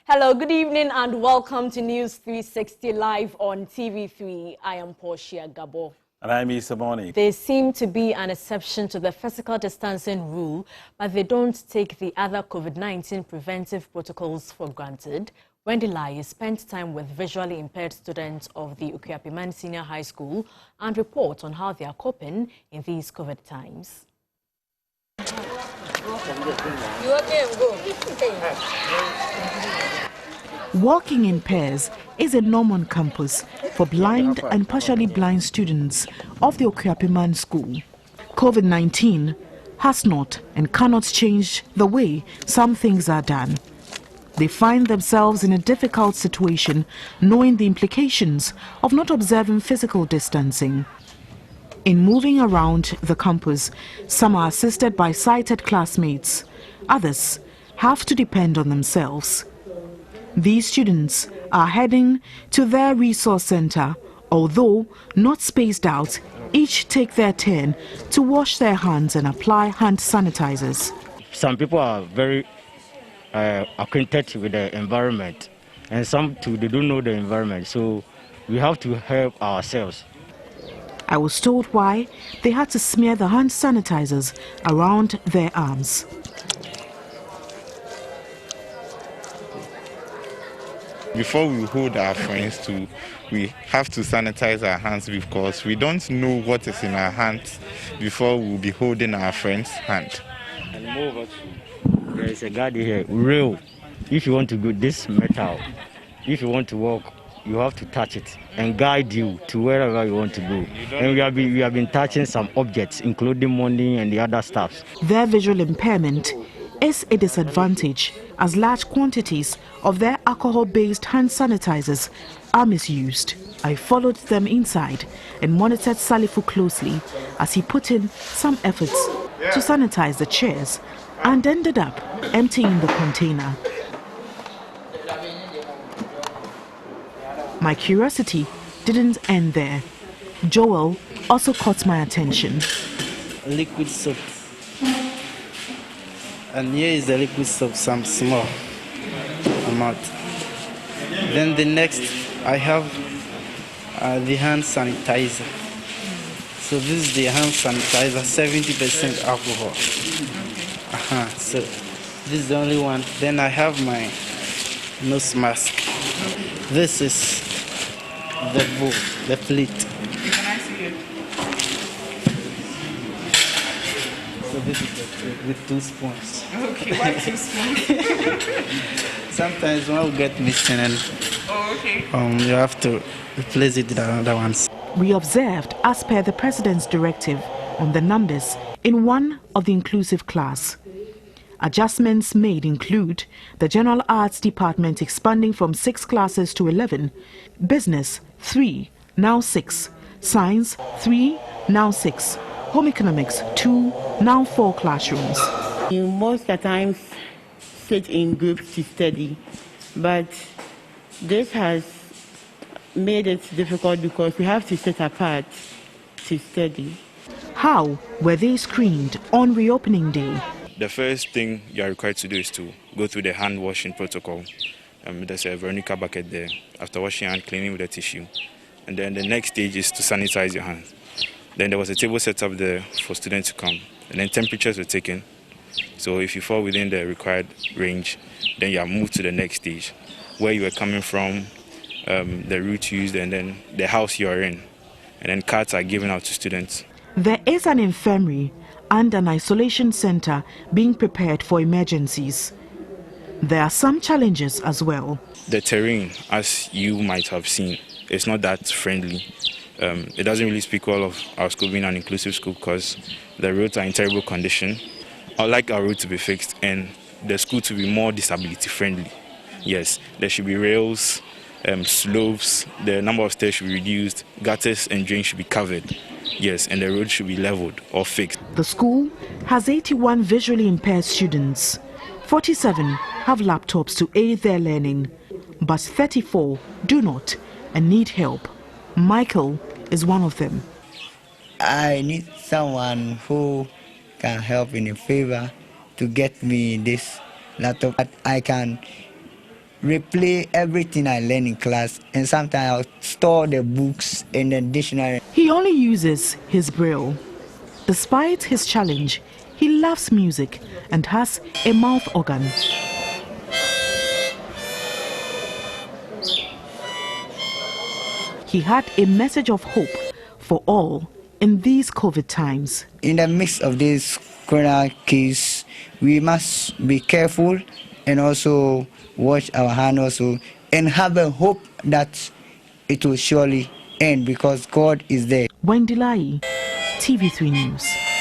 Hello, good evening and welcome to News 360 live on TV3. I am Portia Gabo. And I'm Issa Morning. They seem to be an exception to the physical distancing rule, but they don't take the other COVID-19 preventive protocols for granted. Wendy Laryea spent time with visually impaired students of the Okuapeman Senior High School and reports on how they are coping in these COVID times. Walking in pairs is a norm on campus for blind and partially blind students of the Okuapeman school. COVID-19 has not and cannot change the way some things are done. They find themselves in a difficult situation, knowing the implications of not observing physical distancing. In moving around the campus, some are assisted by sighted classmates. Others have to depend on themselves. These students are heading to their resource center. Although not spaced out, each take their turn to wash their hands and apply hand sanitizers. Some people are very acquainted with the environment, and some too, they don't know the environment, so we have to help ourselves. I was told why they had to smear the hand sanitizers around their arms. Before we hold our friends we have to sanitize our hands because we don't know what is in our hands before we'll be holding our friend's hand. And moreover, there is a guard here, real. If you want to go this metal, if you want to walk, you have to touch it and guide you to wherever you want to go. And we have been touching some objects, including money and the other stuff. Their visual impairment is a disadvantage as large quantities of their alcohol-based hand sanitizers are misused. I followed them inside and monitored Salifu closely as he put in some efforts to sanitize the chairs and ended up emptying the container. My curiosity didn't end there. Joel also caught my attention. Liquid soap. And here is the liquid soap, some small amount. Then the next, I have the hand sanitizer. So this is the hand sanitizer, 70% alcohol. So this is the only one. Then I have my nose mask. This is the bowl, the plate. Can I see it? So this is the plate with 2 spoons. Okay, why 2 spoons? Sometimes one will get missing and okay. You have to replace it with another ones. We observed, as per the President's directive, on the numbers in one of the inclusive class. Adjustments made include the General Arts Department expanding from 6 classes to 11, Business 3, now 6, Science 3, now 6, Home Economics 2, now 4 classrooms. You most of the times sit in groups to study, but this has made it difficult because we have to sit apart to study. How were they screened on reopening day? The first thing you are required to do is to go through the hand washing protocol. There's a Veronica bucket there. After washing your hand, cleaning with a tissue. And then the next stage is to sanitize your hands. Then there was a table set up there for students to come. And then temperatures were taken. So if you fall within the required range, then you are moved to the next stage, where you are coming from, the route used, and then the house you are in. And then cards are given out to students. There is an infirmary and an isolation center being prepared for emergencies. There are some challenges as well. The terrain, as you might have seen, is not that friendly. It doesn't really speak well of our school being an inclusive school because the roads are in terrible condition. I'd like our road to be fixed and the school to be more disability friendly. Yes, there should be rails, slopes, the number of stairs should be reduced, gutters and drains should be covered. Yes, and the road should be leveled or fixed. The school has 81 visually impaired students. 47 have laptops to aid their learning, but 34 do not and need help. Michael is one of them. I need someone who can help in a favor to get me this laptop that I can replay everything I learn in class, and sometimes I'll store the books in the dictionary. He only uses his braille. Despite his challenge, he loves music and has a mouth organ. He had a message of hope for all in these COVID times. In the midst of this corona case, we must be careful and also wash our hands also, and have a hope that it will surely end because God is there. Wendy Laryea, TV3 News.